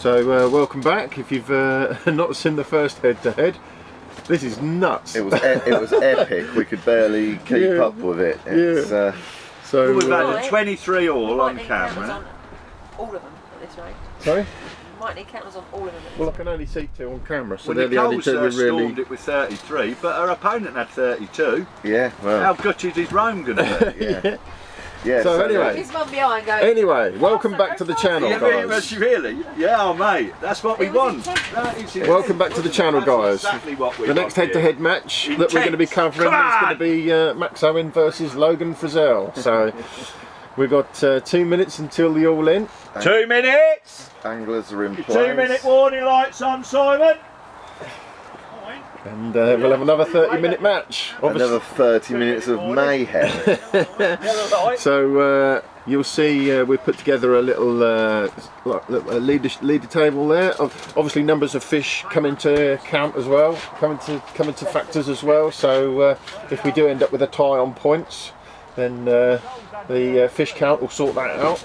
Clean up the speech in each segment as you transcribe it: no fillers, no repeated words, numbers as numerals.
So welcome back. If you've not seen the first head-to-head, this is nuts. It was epic. We could barely keep up with it. It's, so we've had 23 all on camera. On all of them at this rate. Sorry? You might need cameras on all of them at this Well, I can only see 2 on camera, so Well, they're the only Nicole 2 we really... stormed it with 33, but her opponent had 32. yeah, well, How gutted is Rome going to be? yeah. Yeah, So anyway, His mum behind going. Anyway, welcome back to the channel, guys. Really? Yeah, oh, mate, that's what we want. That is it. Welcome back to the channel, guys. That's exactly what we The next want head-to-head match that we're going to be covering is going to be Max Owen versus Logan Frizzell. So we've got 2 minutes until the all-in. 2 minutes. Anglers are in place. 2 minute warning lights on, Simon. And we'll have another 30-minute match. Another 30 minutes of mayhem. So you'll see we've put together a little leader table there. Obviously numbers of fish come into account as well, come into factors as well. So if we do end up with a tie on points, then the fish count will sort that out.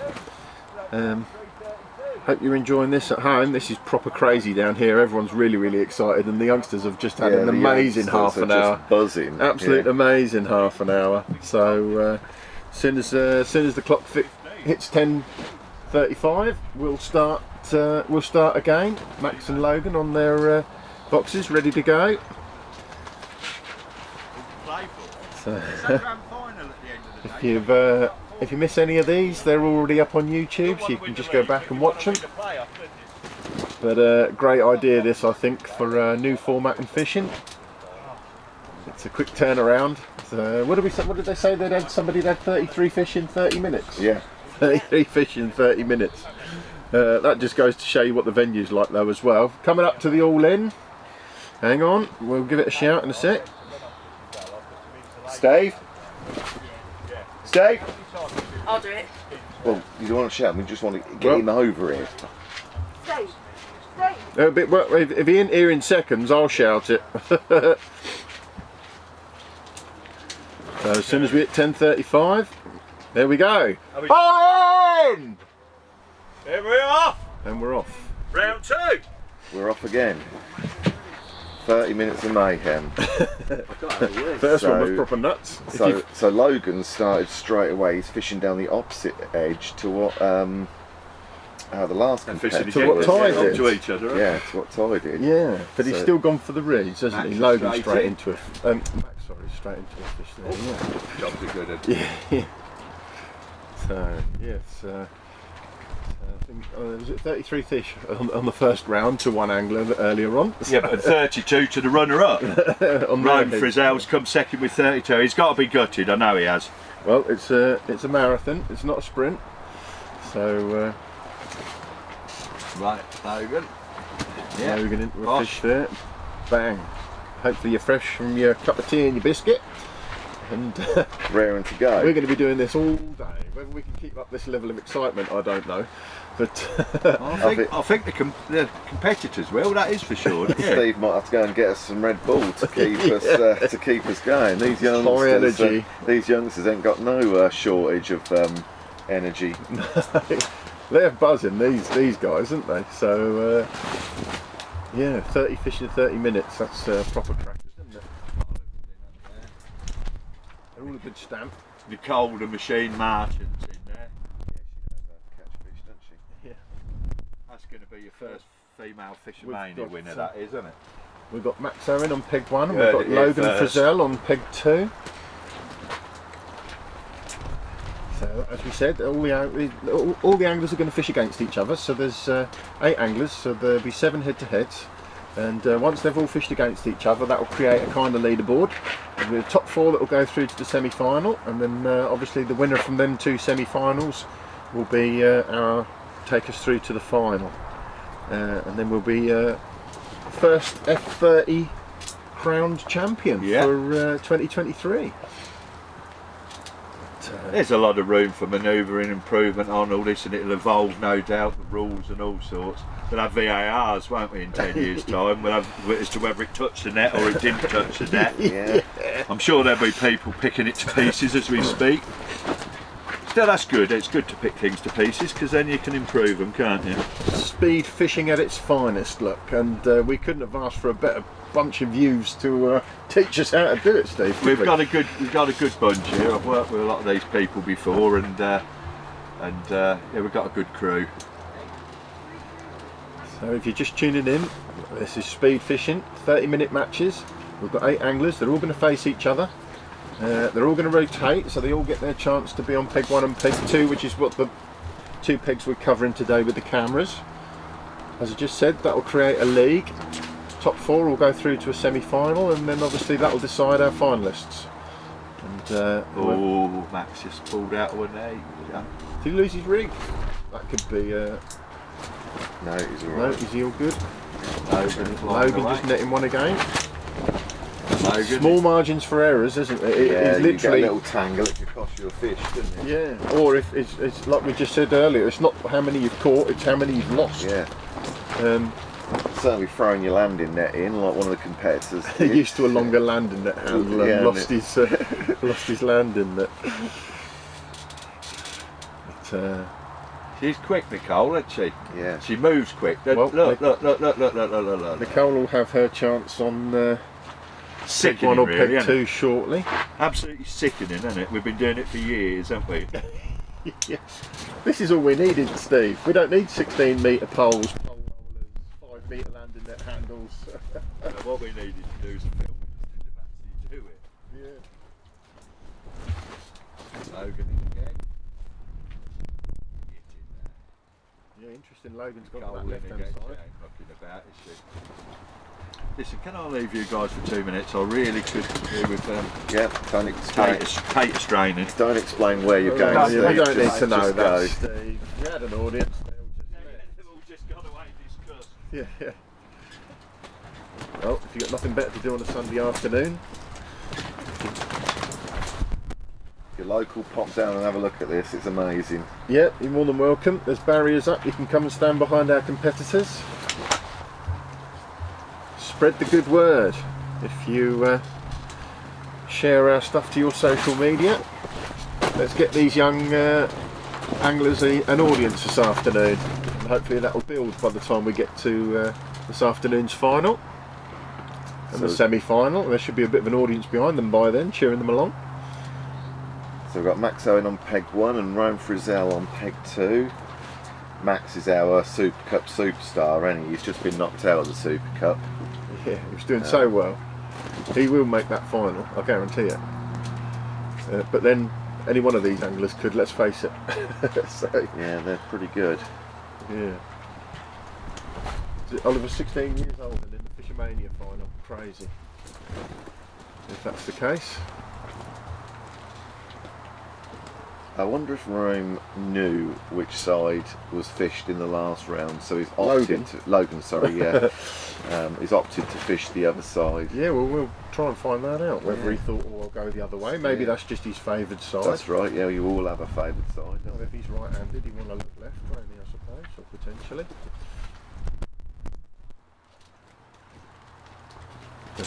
Hope you're enjoying this at home. This is proper crazy down here. Everyone's really excited, and the youngsters have just had an amazing half an hour. Just buzzing. Absolute amazing half an hour. So as soon as the clock hits 10:35, we'll start again. Max and Logan on their boxes, ready to go. So, if you miss any of these, they're already up on YouTube, so you can just go back and watch them. But great idea this, I think, for a new format in fishing. It's a quick turnaround. So, what did they say? Somebody had 33 fish in 30 minutes. Yeah. 33 fish in 30 minutes. That just goes to show you what the venue's like, though, as well. Coming up to the all-in. Hang on, we'll give it a shout in a sec. Steve? Steve? I'll do it. Well, you don't want to shout, we just want to get him over here. Steve. Steve. Well, if he ain't here in seconds, I'll shout it. So as soon as we hit 10:35, there we go. On! Here we are. And we're off. Round 2. We're off again. 30 minutes of mayhem. First one was proper nuts. So Logan started straight away. He's fishing down the opposite edge to what the last competitor to what Ty did. To each other, right? Yeah, to what Ty did. Yeah, but he's still gone for the reeds, hasn't he? Max Logan straight straight in. into it. Max, sorry, straight into a fish there. Yeah. Jobs are good, isn't it? Yeah. So yes. I think was it 33 fish on the first round to one angler earlier on. Yeah, but 32 to the runner-up. Rome Frizzell's come second with 32. He's got to be gutted. I know he has. Well, it's a marathon. It's not a sprint. So right, Logan. Yeah, Logan into a fish there. Bang. Hopefully you're fresh from your cup of tea and your biscuit. And raring to go. We're going to be doing this all day. Whether we can keep up this level of excitement, I don't know. But I think the competitors will. That is for sure. Yeah. Steve might have to go and get us some Red Bull to keep us going. These high energy. These youngsters ain't got no shortage of energy. They're buzzing. These guys, aren't they? So yeah, 30 fish in 30 minutes. That's proper crackers, isn't it? They're all a good stamp. Nicole, the machine merchant, in there. Yeah, she knows how to catch fish, doesn't she? Yeah. That's going to be your first female Fishermania winner, that is, isn't it? We've got Max Owen on peg 1, and we've got Logan Frizzell on peg 2. So, as we said, all the anglers are going to fish against each other. So there's 8 anglers, so there'll be 7 head-to-heads. And once they've all fished against each other, that will create a kind of leaderboard. There'll be the top 4 that will go through to the semi-final, and then obviously the winner from them 2 semi-finals will be take us through to the final. And then we'll be first F30 crowned champion for 2023. There's a lot of room for manoeuvre and improvement on all this, and it'll evolve, no doubt, the rules and all sorts. We'll have VARs, won't we, in 10 years' time? We'll have as to whether it touched the net or it didn't touch the net. Yeah. I'm sure there'll be people picking it to pieces as we speak. that's good. It's good to pick things to pieces because then you can improve them, can't you? Speed fishing at its finest, look, and we couldn't have asked for a better bunch of youths to teach us how to do it, Steve. We've got a good bunch here. I've worked with a lot of these people before, and yeah, we've got a good crew. So if you're just tuning in, this is speed fishing, 30-minute matches. We've got 8 anglers. They're all going to face each other. They're all going to rotate, so they all get their chance to be on peg 1 and peg 2, which is what the 2 pegs we're covering today with the cameras. As I just said, that will create a league. Top 4 will go through to a semi-final, and then obviously that will decide our finalists. And oh, Max just pulled out of an 8. Yeah. Did he lose his rig? That could be. No, he's all No, right. is he all good? Logan Just netting one again. Logan. Small margins for errors, isn't it? Yeah, It's you get a literally. little tangle, it could cost you a fish, couldn't it? Yeah, or if it's like we just said earlier, it's not how many you've caught, it's how many you've lost. Yeah. Um, Certainly throwing your landing net in, like one of the competitors he did. used to a longer landing net handle and Yeah, lost his landing net. But, She's quick, Nicole, isn't she? Yeah. She moves quick. Look, Well, look. Nicole will have her chance on peg Sickening, 1 or really, peg isn't 2 it? shortly. Absolutely sickening, isn't it? We've been doing it for years, haven't we? Yeah. This is all we needed, Steve. We don't need 16-metre poles, pole rollers, 5-metre landing net handles. So what we needed to do is film it instead of actually do it. Yeah. Logan again. Get in there. Yeah, interesting. Logan's got Goal that in left-hand again. She side. ain't mucking about, is she? Listen, can I leave you guys for 2 minutes? I really could do with Yeah, don't explain, tater straining. don't explain where you're going, Yeah, Steve. we don't need Just- to know just that, go. Steve. We had an audience. They've all just gone away discussed. Yeah, yeah. Well, if you've got nothing better to do on a Sunday afternoon, Your local, pop down and have a look at this, it's amazing. yeah, you're more than welcome. There's barriers up. You can come and stand behind our competitors. Spread the good word. If you share our stuff to your social media, let's get these young anglers an audience this afternoon. And hopefully that will build by the time we get to this afternoon's final and the So- semi-final. There should be a bit of an audience behind them by then, cheering them along. So we've got Max Owen on peg 1 and Rome Frizzell on peg 2. Max is our Super Cup superstar, and he's just been knocked out of the Super Cup. Yeah, he was doing so well. He will make that final, I guarantee it. But then any one of these anglers could, let's face it. So, Yeah, they're pretty good. yeah. Oliver's 16 years old and in the Fishermania final. Crazy. If that's the case. I wonder if Rome knew which side was fished in the last round, so he's Logan. opted to Logan, sorry, yeah. He's opted to fish the other side. Yeah, well, we'll try and find that out. Whether Yeah. he thought, oh, I'll go the other way. Maybe Yeah. that's just his favoured side. That's right, yeah, you all have a favourite side. Or don't if he's right-handed, he want to look left, won't he, I suppose, or potentially. But,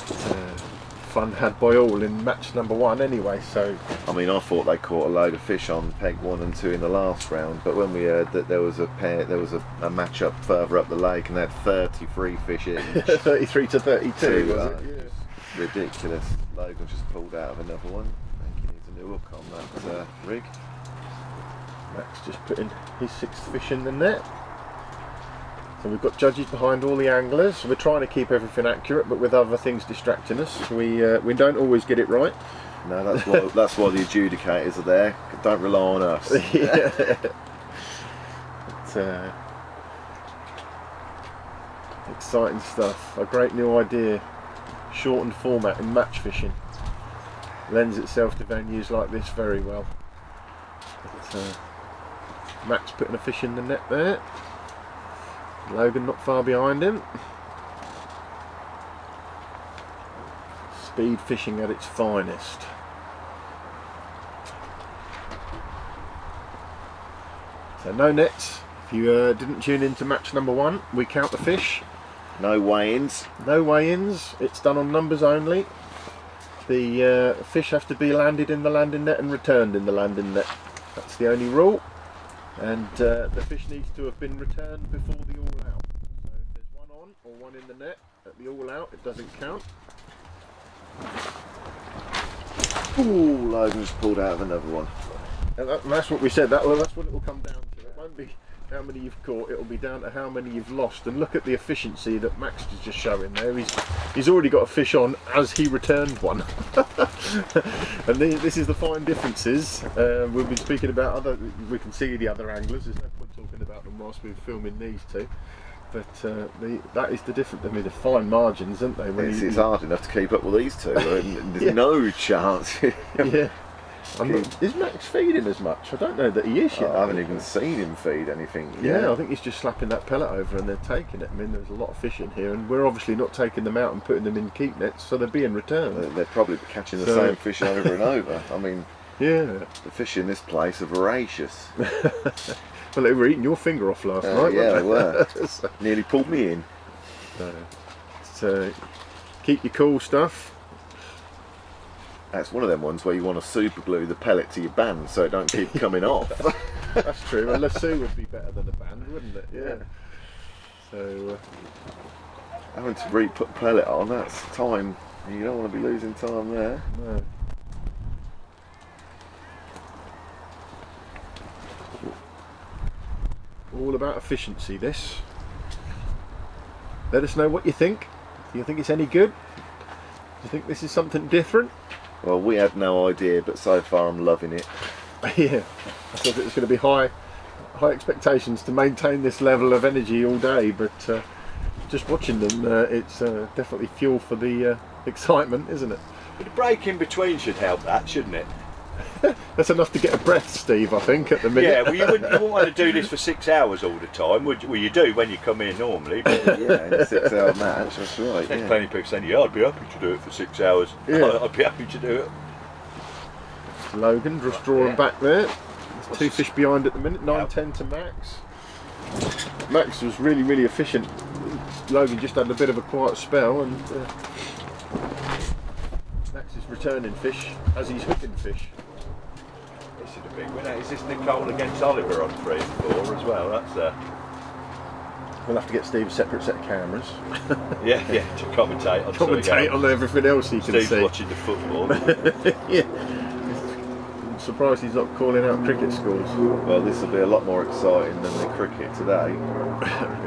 fun had by all in match number 1 anyway, so you? I mean, I thought they caught a load of fish on peg 1 and 2 in the last round, but when we heard that there was a match up further up the lake and they had 33 fish in. 33 to 32 was it? Yeah. Ridiculous. Logan just pulled out of another one. I think he needs a new hook on that rig. Max just putting his 6th fish in the net. So we've got judges behind all the anglers. We're trying to keep everything accurate, but with other things distracting us, we don't always get it right. No, that's why the adjudicators are there. Don't rely on us. Yeah. But, exciting stuff. A great new idea. Shortened format in match fishing. Lends itself to venues like this very well. But, Max putting a fish in the net there. Logan not far behind him. Speed fishing at its finest. So no nets. If you didn't tune into match number 1, we count the fish. No weigh-ins. No weigh-ins. It's done on numbers only. The fish have to be landed in the landing net and returned in the landing net. That's the only rule. And the fish needs to have been returned before the all out. So if there's one on or one in the net at the all out, it doesn't count. Ooh, Logan's pulled out of another one. And that's what we said, that's what it will come down to. It won't be how many you've caught, it will be down to how many you've lost. And look at the efficiency that Max is just showing there. He's already got a fish on as he returned one. And this is the fine differences. We've been speaking about we can see the other anglers, there's no point talking about them whilst we're filming these two. But that is the difference. I mean, the fine margins, aren't they? It's hard enough to keep up with these two. There's Yeah. no chance. Yeah. Is Max feeding as much? I don't know that he is yet. I haven't even seen him feed anything. Yeah, I think he's just slapping that pellet over and they're taking it. I mean, there's a lot of fish in here, and we're obviously not taking them out and putting them in keep nets, so they're being returned. They're probably catching the same fish over and over. I mean, yeah, the fish in this place are voracious. Well, they were eating your finger off last night. Yeah, they weren't were. Nearly pulled me in. So keep your cool stuff. That's one of them ones where you want to super glue the pellet to your band so it don't keep coming off. That's true. A lasso would be better than a band, wouldn't it? Yeah. So having to re-put pellet on, that's time. You don't want to be losing time there. no. All about efficiency, this. Let us know what you think. Do you think it's any good? Do you think this is something different? Well, we had no idea, but so far I'm loving it. Yeah, I thought it was going to be high expectations to maintain this level of energy all day, but just watching them, it's definitely fuel for the excitement, isn't it? But the break in between should help that, shouldn't it? That's enough to get a breath, Steve, I think, at the minute. Yeah, well, you wouldn't want to do this for 6 hours all the time, would you? Well, you do when you come in normally. But Yeah, in a 6-hour match, that's right. there's Yeah. plenty of people saying, yeah, I'd be happy to do it for 6 hours. Yeah. I'd be happy to do it. Logan just drawing back there. There's 2 fish behind at the minute, 9-10 to Max. Max was really, really efficient. Logan just had a bit of a quiet spell, and Max is returning fish as he's hooking fish. This is a big winner. Is this Nicole against Oliver on 3 and 4 as well? That's We'll have to get Steve a separate set of cameras. yeah, to commentate on Commentate on everything else he can Steve's see. watching the football. Yeah. I'm surprised he's not calling out cricket scores. Well, this will be a lot more exciting than the cricket today.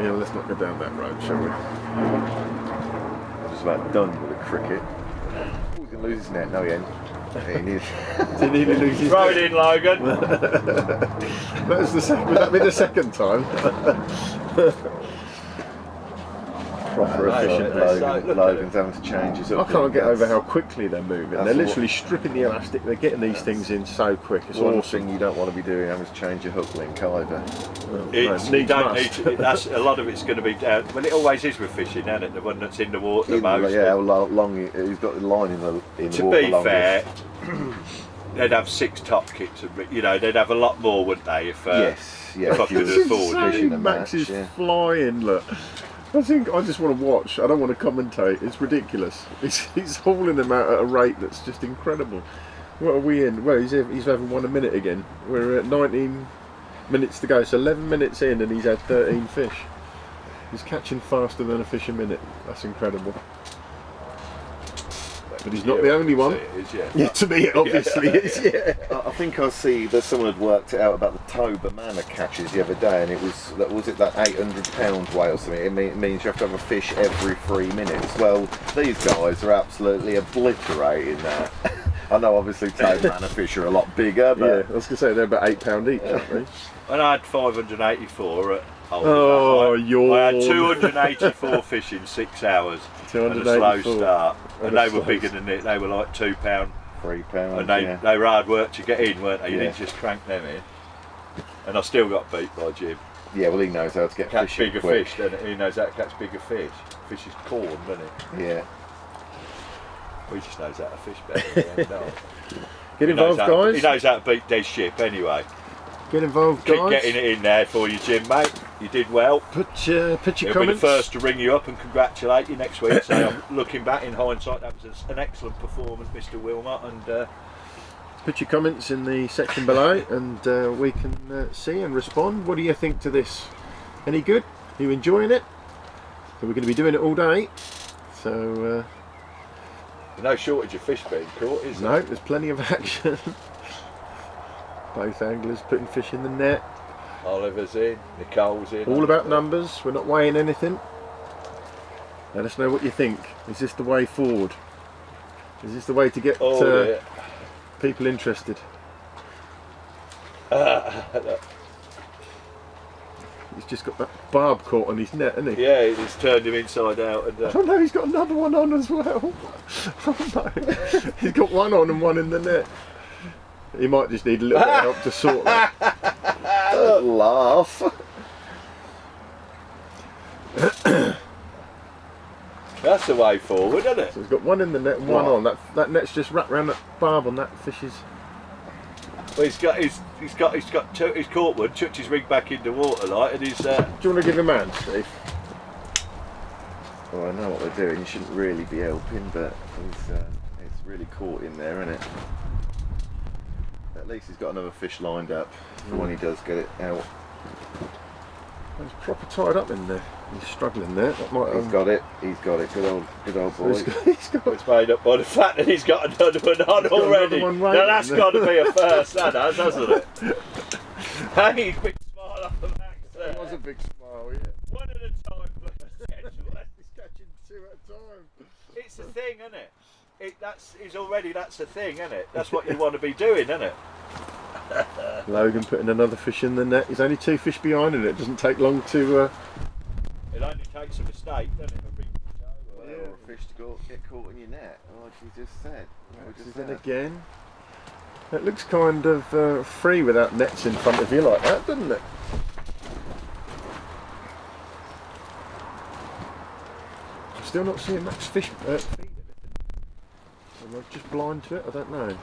Yeah, let's not go down that road, shall we? I'm just about done with the cricket. Oh, he's going to lose his net. No, he ain't. He needs... Did he lose his Throw it in, Logan. Would that be the second time? Proper efficient. Logan's having to change his I can't get over how quickly they're moving. That's They're literally stripping the elastic. They're getting these things in so quick. It's one awesome. thing you don't want to be doing having to change your hook link either. It's, No, you don't must. need to, that's a lot of it's going to be down. Well, it always is with fishing, isn't it? The one that's in the water the most. Yeah, how long he's got the line in the To water be longest. fair, they'd have 6 top kits, and you know they'd have a lot more, wouldn't they? If Yes, yeah. if I if you could was afford it. fishing a Max match, is yeah. flying. Look, I think I just want to watch. I don't want to commentate. It's ridiculous. He's hauling them out at a rate that's just incredible. What are we in? Well, he's having 1 a minute again. We're at 19 minutes to go. So 11 minutes in, and he's had 13 fish. He's catching faster than a fish a minute. That's incredible. But he's not the only one. It is, yeah. Yeah, to me it obviously is. Yeah. I think I see that someone had worked it out about the toba manna catches the other day, and it was that 800 pound weight or something. It means you have to have a fish every 3 minutes. Well, these guys are absolutely obliterating that. I know obviously toba manna fish are a lot bigger, Yeah, but I was going to say they're about £8 each, aren't they? And I had 584 at Oh, I had yawn. 284 fish in 6 hours. And a slow 284. start. And And a they were slow bigger than it. They were like £2. £3. And they were hard work to get in, weren't they? You Yeah. didn't just crank them in. And I still got beat by Jim. Yeah, well, he knows how to get Catch fishing bigger quick. fish, doesn't he? He knows how to catch bigger fish. Fish is corn, doesn't he? Yeah. He just knows how to fish better than them, don't Get he? involved, He guys. knows how to beat dead ship anyway. Get involved, Keep guys. getting it in there for you, Jim, mate. You did well. Put your He'll be the comments. first to ring you up and congratulate you next week. So I'm looking back in hindsight, that was an excellent performance, Mr. Wilmot, and put your comments in the section below, and we can see and respond. What do you think to this? Any good? Are you enjoying it? So we're going to be doing it all day. So no shortage of fish being caught, is there? no, there's plenty of action. Both anglers putting fish in the net. Oliver's in, Nicole's in. All about numbers. We're not weighing anything. Let us know what you think. Is this the way forward? Is this the way to get people interested? He's just got that barb caught on his net, hasn't he? Yeah, it's turned him inside out. And, oh no, he's got another one on as well. Oh no, he's got one on and one in the net. He might just need a little bit of help to sort that. Don't laugh. That's the way forward, isn't it? So he's got one in the net and one on. That net's just wrapped around that barb on that fish's. Well, he's caught one, chucked his rig back into water, like, and he's. Do you want to give him a hand, Steve? Well, I know what they're doing. You shouldn't really be helping, but it's really caught in there, isn't it? At least he's got another fish lined up for when he does get it out. He's proper tied up in there. He's struggling there. That might, He's got it. He's got it. Good old boy. He's got It's made up by the fact that he's got another one on already. One Now that's got to be a first, that has, hasn't it? Hey, big smile off the Max there. It was a big smile, yeah. One at a time, potentially. He's catching two at a time. It's a thing, isn't it? That's a thing, isn't it? That's what you want to be doing, isn't it? Logan putting another fish in the net. He's only 2 fish behind, and it doesn't take long to. It only takes a mistake, doesn't it? Or a fish to get caught in your net, like you just said. He's in again. It looks kind of free without nets in front of you like that, doesn't it? I'm still not seeing Max fish feed anything. Am I just blind to it? I don't know. No.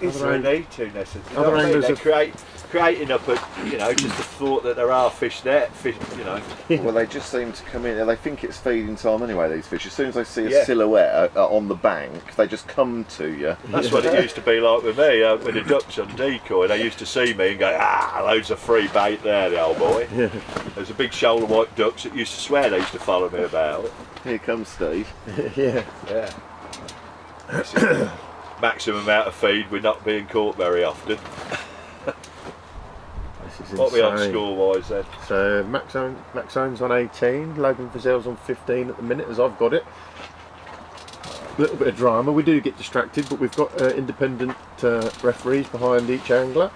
Is there a need to necessarily? They're creating up just the thought that there are fish there, you know. Well, they just seem to come in, and they think it's feeding time anyway, these fish. As soon as they see a silhouette on the bank, they just come to you. That's what it used to be like with me, with the ducks on decoy. They used to see me and go, loads of free bait there, the old boy. Yeah. There's a big shoal of white ducks that used to swear they used to follow me about. Here comes Steve. Yeah. Yeah. Maximum amount of feed, we're not being caught very often. This is What are we on insane. score-wise then? So Max Owen's on 18, Logan Frizzell's on 15 at the minute, as I've got it. A little bit of drama. We do get distracted, but we've got independent referees behind each angler.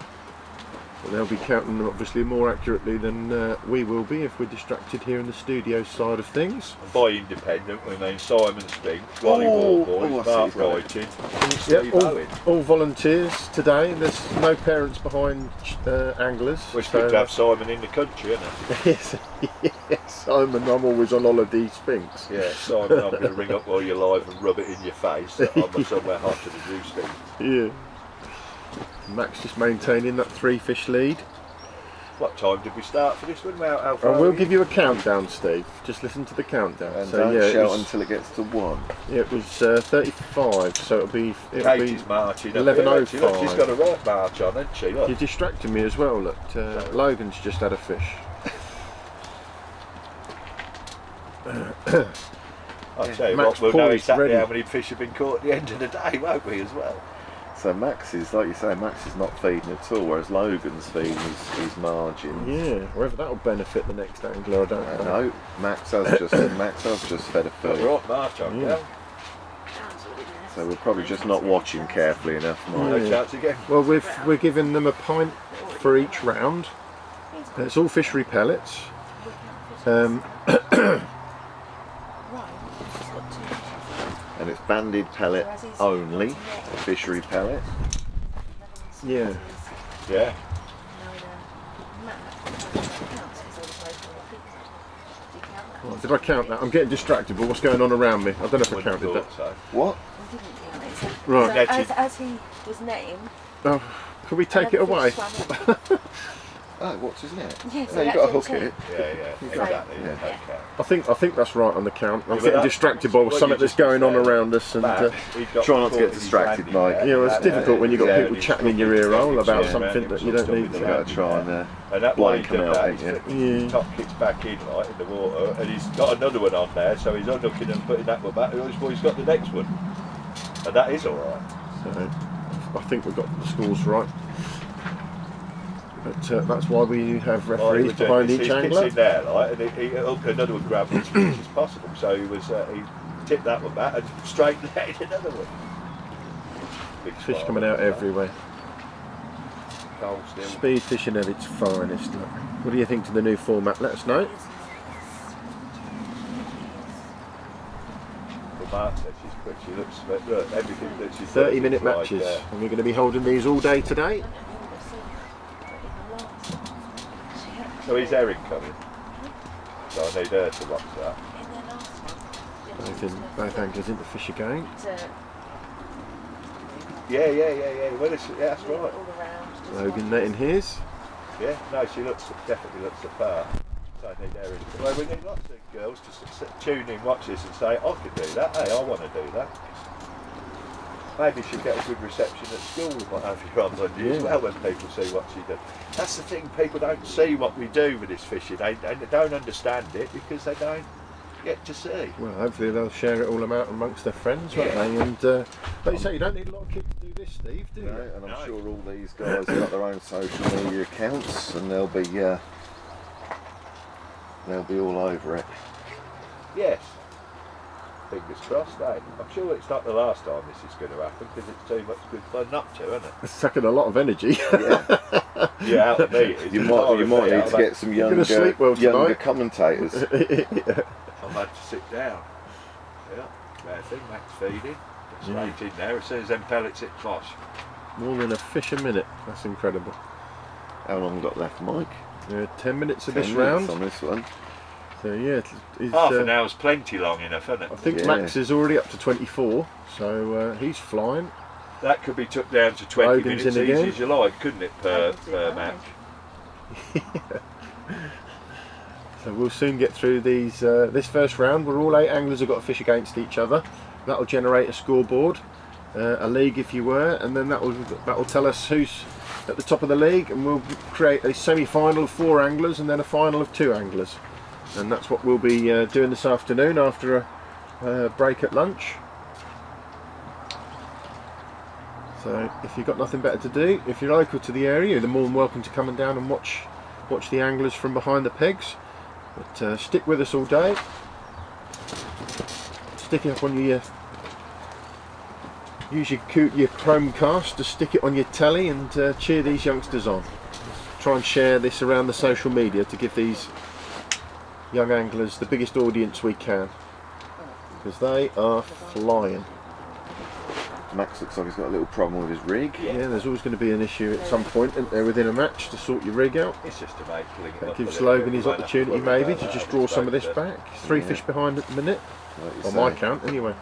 But they'll be counting them obviously more accurately than we will be if we're distracted here in the studio side of things. And by independent, we mean Simon Spink, Wally Warboys, Mark Wrighting, and Steve Owen. All volunteers today. There's no parents behind anglers. Well, it's good to have Simon in the country, isn't it? Yes, yes, Simon, I'm always on holiday, Spinks. Yeah, Simon, I'm going to ring up while you're live and rub it in your face that I'm somewhere hotter than you, Steve. Yeah. Max just maintaining that 3 fish lead. What time did we start for this one? How far I will give you a countdown, Steve. Just listen to the countdown. And so, don't yeah, shout until it gets to 1. It was 35, so it'll be Kate is marching. 11:05. Look, she's got a right march on, hasn't she? Look. You're distracting me as well. Look, Logan's just had a fish. I'll tell you Max what, we'll know Paul's exactly ready. how many fish have been caught at the end of the day, won't we, as well? So Max is, like you say, Max is not feeding at all, whereas Logan's feeding his margins. Yeah, whether that'll benefit the next angler, I don't know. No, Max has just fed a Got a feed. right march on, Yeah. So we're probably just not watching carefully enough, Mike. No Yeah. chance again. Well, we're giving them a pint for each round. It's all fishery pellets. And it's banded pellet only, fishery pellet. Yeah. Yeah. Oh, did I count that? I'm getting distracted, but what's going on around me? I don't know if I Wouldn't counted have that. thought What? Right. So as he was named, Oh, can we take it away? Oh, what's his net? Yes, No, you've got to hook it. Yeah, exactly. Yeah. Okay. I think that's right on the count. I'm but getting that- distracted by what something you that's just going on said, around us, and Try not to get distracted, Mike. you know, it's difficult when you've got people chatting in your ear hole about something that you don't need You've to. got to try and And that way blank he them did out, that, ain't his you? Yeah. top kicks back in like in the water, and he's got another one on there, so he's unhooking and putting that one back. Well, he's got the next one, and that is all right. So I think we've got the scores right. But that's why we have referees behind each angler. He's in there, like, and he hooked another one, grabbed as much as possible. So he tipped that one back and straight netted another one. Big Fish spot, coming out everywhere. Cold still. Speed fishing at its finest. Look. What do you think to the new format? Let us know. Well, Mark says she's quick. She looks, look, everything that she's 30-minute matches, and we're going to be holding these all day today. So is Erin coming? So I need her to watch that. Both anglers in to fish again. Yeah. Well, that's right. Logan netting his. Yeah, no, she definitely looks the part. So I need Erin. Well, we need lots of girls to tune in, watch this, and say, I could do that. Hey, I want to do that. Maybe she'll get a good reception at school and what have you on Monday as well when people see what she does. That's the thing, people don't see what we do with this fishing. They don't understand it because they don't get to see. Well, hopefully they'll share it all out amongst their friends, won't they? And like you say, you don't need a lot of kids to do this, Steve, do you? No, and I'm sure all these guys have got their own social media accounts, and they'll be all over it. Yes. Fingers crossed, eh? I'm sure it's not the last time this is going to happen because it's too much good fun not to, isn't it? It's sucking a lot of energy. Yeah, Yeah, out of me. it is. you might need to get some gonna sleep well younger tonight. commentators. I've had to sit down. Yeah, bad thing, Max feeding. Straight in there as soon as them pellets hit flush. More than a fish a minute. That's incredible. How long we got left, Mike? 10 minutes of 10 this minutes round. on this one. So yeah, it's, Half an hour's plenty long enough, isn't it? I think Yeah. Max is already up to 24, so he's flying. That could be took down to 20 Logan's minutes in easy again. as you like, couldn't it, per match? So we'll soon get through these. This first round, where all 8 anglers have got to fish against each other. That'll generate a scoreboard, a league if you were, and then that will tell us who's at the top of the league, and we'll create a semi-final of 4 anglers and then a final of 2 anglers, and that's what we'll be doing this afternoon after a break at lunch. So if you've got nothing better to do, if you're local to the area, you're more than welcome to come and down and watch the anglers from behind the pegs. But stick with us all day. Stick it up on your use your Chromecast to stick it on your telly and cheer these youngsters on. Try and share this around the social media to give these young anglers the biggest audience we can, because they are flying. Max looks like he's got a little problem with his rig. Yeah, there's always going to be an issue at some point, isn't there, within a match to sort your rig out. It's just a mate pulling it That up gives a little Logan bit. his We won't have opportunity worry maybe about to that. just draw some of this Just- back. 3 Yeah. fish behind at the minute, Like you on my say. count anyway.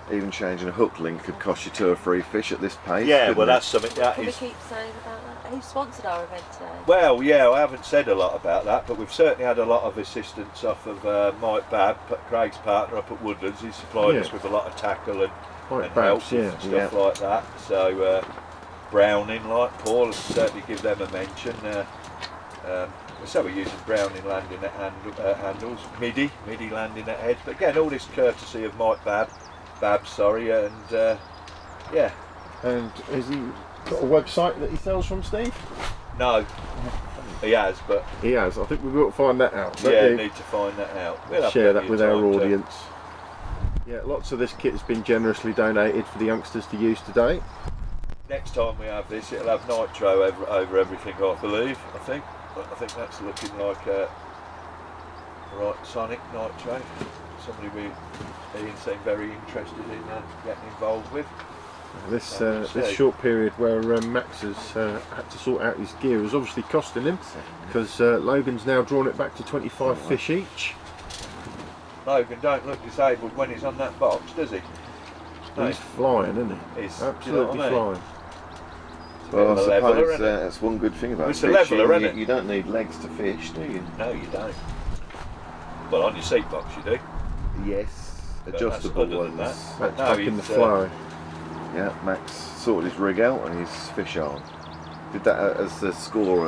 Even changing a hook link could cost you 2 or 3 fish at this pace. Yeah, couldn't well it? that's something that Can we is... keep saying about that? Who sponsored our event today? Well, yeah, I haven't said a lot about that, but we've certainly had a lot of assistance off of Mike Babb, Craig's partner up at Woodlands. He's supplied Yeah. us with a lot of tackle and Quite help Babs, and yeah. stuff like that. So Browning, like Paul, certainly give them a mention. So we're using Browning landing at handles, MIDI landing at heads. But again, all this courtesy of Mike Babb, and yeah. And has he got a website that he sells from, Steve? No, he has, but He has. I think we've got to find that out. don't yeah, you? need to find that out. We'll have Share plenty that with of our time to- audience. Yeah, lots of this kit has been generously donated for the youngsters to use today. Next time we have this, it'll have nitro over everything, I believe. I think that's looking like a right Sonic nitro. Somebody Ian seemed very interested in getting involved with. This short period where Max has had to sort out his gear is obviously costing him, because Logan's now drawn it back to 25 fish each. Logan don't look disabled when he's on that box, does he? No. He's flying, isn't he? He's, Absolutely do you know what I mean? flying. Well, I Bit of a leveler, suppose isn't it? that's one good thing about It's a fishing. leveler, isn't it? You don't need legs to fish, do you? No, you don't. Well, on your seat box you do. Yes, But adjustable that's other than ones. that. Max No, back in the he's, flow. Yeah, Max sorted his rig out and his fish on. Did that as the score.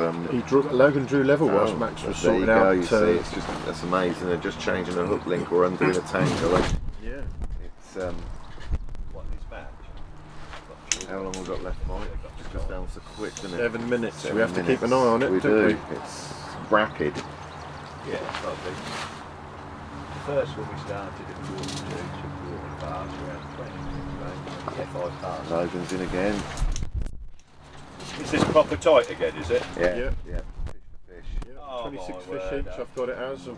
Logan drew level whilst Oh, Max was there you sorting go, out. you see, it's just, that's amazing. They're just changing a hook link or undoing a tank. Yeah. It's What, this match? how long we've got left, Mike? Just goes down so quick, doesn't it? 7 minutes. 7 we have to keep an eye minutes. on it, We don't do. we? It's rapid. Yeah, it's not big. The first one we started at 42, took 40 bars, around 20, yeah, 5 bars. Logan's in again. Is this proper tight again, is it? Yeah, Yeah. yeah. Fish to fish. Yeah, Oh, 26 my fish word, each. I've got it as a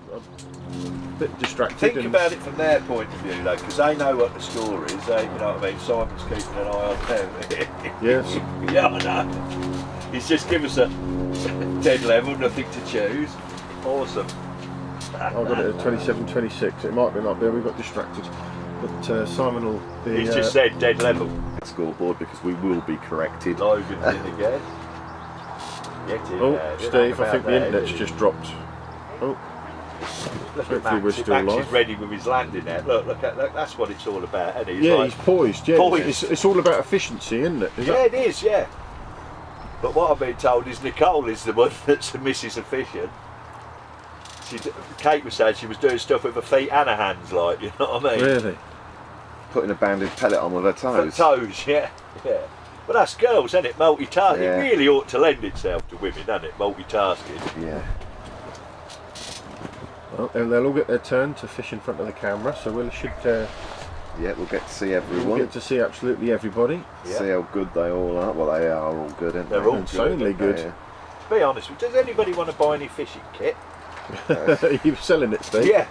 bit distracted. Think and about it from their point of view though, because they know what the score is, they, you know what I mean, Simon's keeping an eye on them. Yes. Yeah, I know. He's just given us a dead level, nothing to choose. Awesome. I've got it at 27, 26. It might be not there. We got distracted. But Simon will be. He's just said dead level. Scoreboard because we will be corrected. Logan's in again. Get in Oh, there. Steve, I think the internet's just dropped. Oh, Look hopefully at Max. we're still Max live. is ready with his landing there. Look, that's what it's all about, isn't it? He's yeah, like, he's poised. Yeah, poised. It's all about efficiency, isn't it? yeah, it is, yeah. But what I've been told is Nicole is the one that's Mrs. Efficient. Kate was saying she was doing stuff with her feet and her hands, like, you know what I mean? Really? Putting a banded pellet on with her toes. Toes, yeah, yeah. Well, that's girls, isn't it? Multitasking. Yeah. It really ought to lend itself to women, doesn't it? Multitasking. Yeah. Well, and they'll all get their turn to fish in front of the camera, so we should Yeah, we'll get to see we'll everyone. get to see absolutely everybody. Yeah. See how good they all are. Well, they are all good, aren't they? They're all Insanely good. Yeah. To be honest, does anybody want to buy any fishing kit? You're selling it, Steve. Yeah.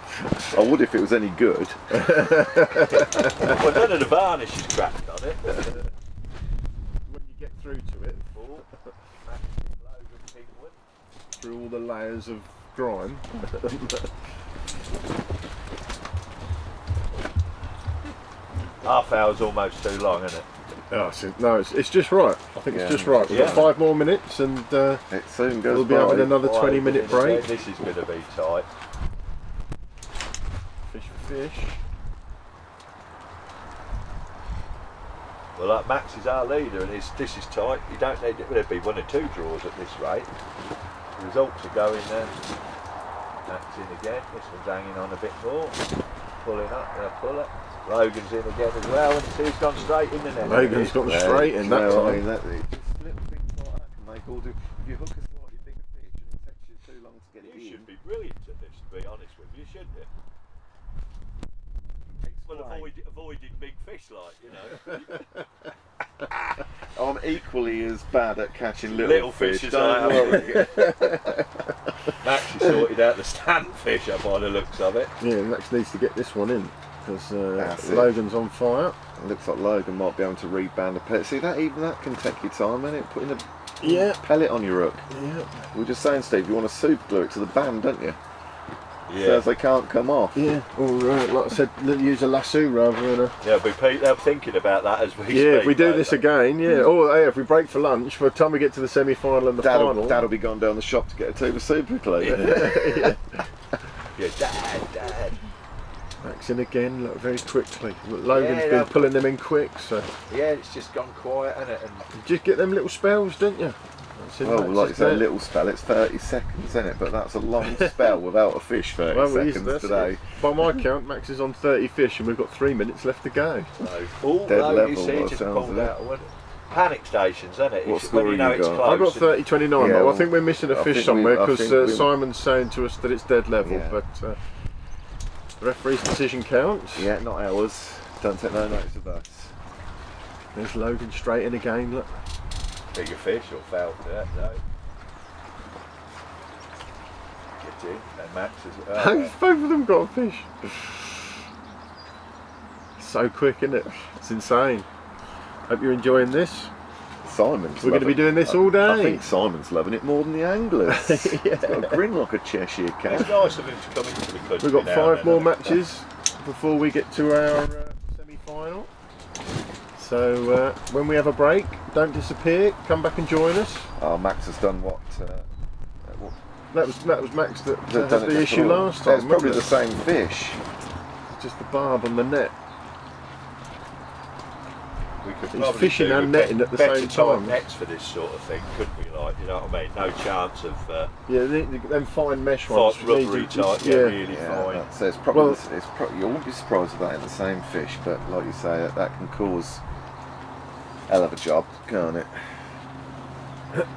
I would if it was any good. Well, none of the varnish is cracked on it. When you get through to it, through all the layers of grime. Half hour's almost too long, isn't it? Oh, no, it's just right. I think Yeah. it's just right. We've Yeah. got 5 more minutes and It soon goes we'll be by. having another 20-minute break. This is going to be tight. Fish for fish. Well, like Max is our leader, and this is tight. You don't need it. There'll be 1 or 2 draws at this rate. The results are going there. Max in again. This one's hanging on a bit more. Pulling up. They'll pull it. Logan's in again as well, and he's gone straight in the net. Logan's got straight in that I time. mean, just little things like that can make all do. If you hook a slightly bigger fish and it takes you too long to get it You in. should be brilliant at this, to be honest with you, shouldn't you? Well, avoiding big fish, like, you know. I'm equally as bad at catching little fish as don't I am. worry. Max has sorted out the stand fish up by the looks of it. Yeah, Max needs to get this one in because That's it. Logan's on fire. It looks like Logan might be able to reband a pellet. See, that even that can take your time, innit? Putting a Yeah. pellet on your hook. Yeah. We were just saying, Steve, you want to super glue it to the band, don't you? So Yeah. as they can't come off. Yeah. Or like I said, use a lasso rather than a. Yeah, they're thinking about that as we speak. Yeah, if we do mate. this again, yeah. Or hey, if we break for lunch, by the time we get to the semi-final and the final. Dad'll be gone down the shop to get a tube of super glue. Yeah. Yeah, Dad. Max in again, look, very quickly. Logan's Yeah, been pulling them in quick, so Yeah, it's just gone quiet, hasn't it? And just get them little spells, don't you? That's it, Well, Max, like you is say, a there. little spell, it's 30 seconds, isn't it? But that's a long spell without a fish, 30 seconds that's today. it. By my count, Max is on 30 fish and we've got 3 minutes left to go. oh, Dead no, level, you see, by it the just sounds pulled of it. out one. Panic stations, isn't it? What It's score when you have know you it's got? close. I've got 30-29, Yeah, but well, I think we're missing a I fish think somewhere I because think we- Simon's saying to us that it's dead level, Yeah. but the referee's decision counts. Yeah, not ours. Don't take no notice of us. There's Logan straight in again, look. Bigger fish or foul for that, no. Get in, and Max is. Both of them got a fish. So quick, isn't it? It's insane. Hope you're enjoying this. Simon's We're going to be loving- doing this all day. I think Simon's loving it more than the anglers. He's got a grin like a Cheshire It's cat. nice of him to come into the country. We've got now 5 and more then, isn't it? matches before we get to our semi-final. So when we have a break, don't disappear. Come back and join us. Oh, Max has done what? That was Max that They've had done it the issue before. last time. It's probably wasn't the same fish. it? Just the barb on the net. We could He's probably fishing do and with netting at the better same type time. nets for this sort of thing, couldn't we? Like, you know what I mean? No chance of Yeah, them fine mesh ones. rubbery type. Yeah, really fine. So it's probably, Well- you won't be surprised if that ain't the same fish, but like you say, that can cause hell of a job, can't it?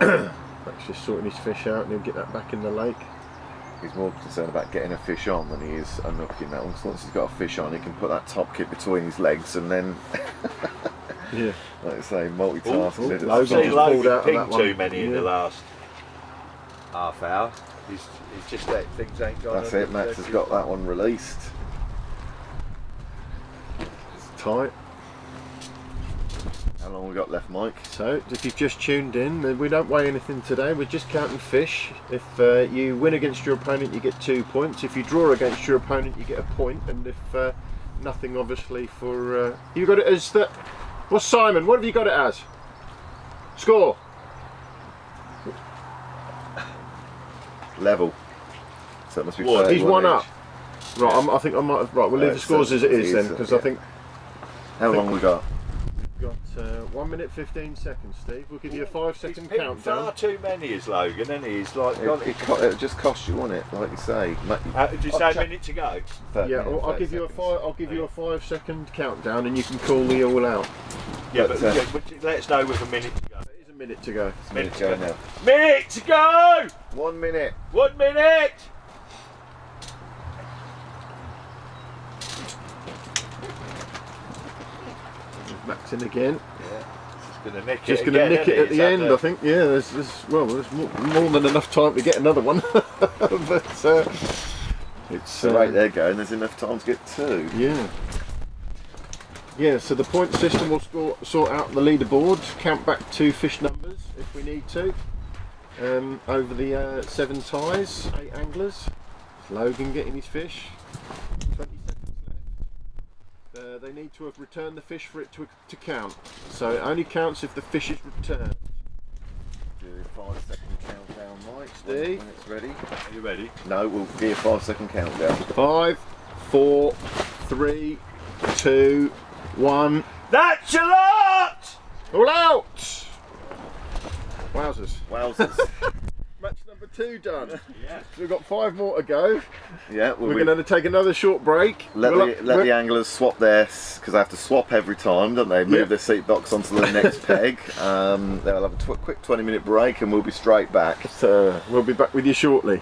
Max just sorting his fish out and he'll get that back in the lake. He's more concerned about getting a fish on than he is unhooking that one. So once he's got a fish on, he can put that top kit between his legs and then, Yeah. like I say, multitasking it. Logan I've seen just pulled Logan out of ping that one. too many in Yeah. the last half hour. He's just let things ain't gone. That's it, Max has got that one released. It's tight. How long we got left, Mike? So, if you've just tuned in, we don't weigh anything today, we're just counting fish. If you win against your opponent, you get 2 points. If you draw against your opponent, you get a point. And if nothing, obviously, for... you got it as the... What's Simon? What have you got it as? Score! Level. So it must be What? 31 He's one each. up. Right, I think I might have... Right, we'll leave the scores as it is then, because I think... How long we got? Got 1 minute 15 seconds, Steve. We'll give you a 5-second He's pinged countdown. far too many as Logan, isn't he? He's like, It just cost you, won't it? Like you say. did you say a minute to go? Yeah, I'll give you a 5-second countdown, and you can call the all out. Yeah, But, but let us know with a minute to go. It is a minute to go. Minute to go now. Minute to go! 1 minute. 1 minute! Max in again. Gonna nick Just it going to again, nick it isn't at he? the It's end, I think. Yeah, there's more than enough time to get another one. But it's So right there going, there's enough time to get 2. Yeah. Yeah, so the point system will sort out the leaderboard, count back 2 fish numbers if we need to. Over the 7 ties, 8 anglers. Logan getting his fish. 20 seconds left. They need to have returned the fish for it to count. So it only counts if the fish is returned. Do a 5-second countdown, Mike. Steve? When it's ready. Are you ready? No, we'll give you a 5-second countdown. 5, 4, 3, 2, 1. That's a lot! All out! Wowzers. Wowzers. Match number 2 done. Yeah. So we've got 5 more to go. Yeah, We're going to take another short break. let the anglers swap theirs, because they have to swap every time, don't they? Move Yeah. their seat box onto the next peg. They'll have a quick 20-minute break and we'll be straight back. So we'll be back with you shortly.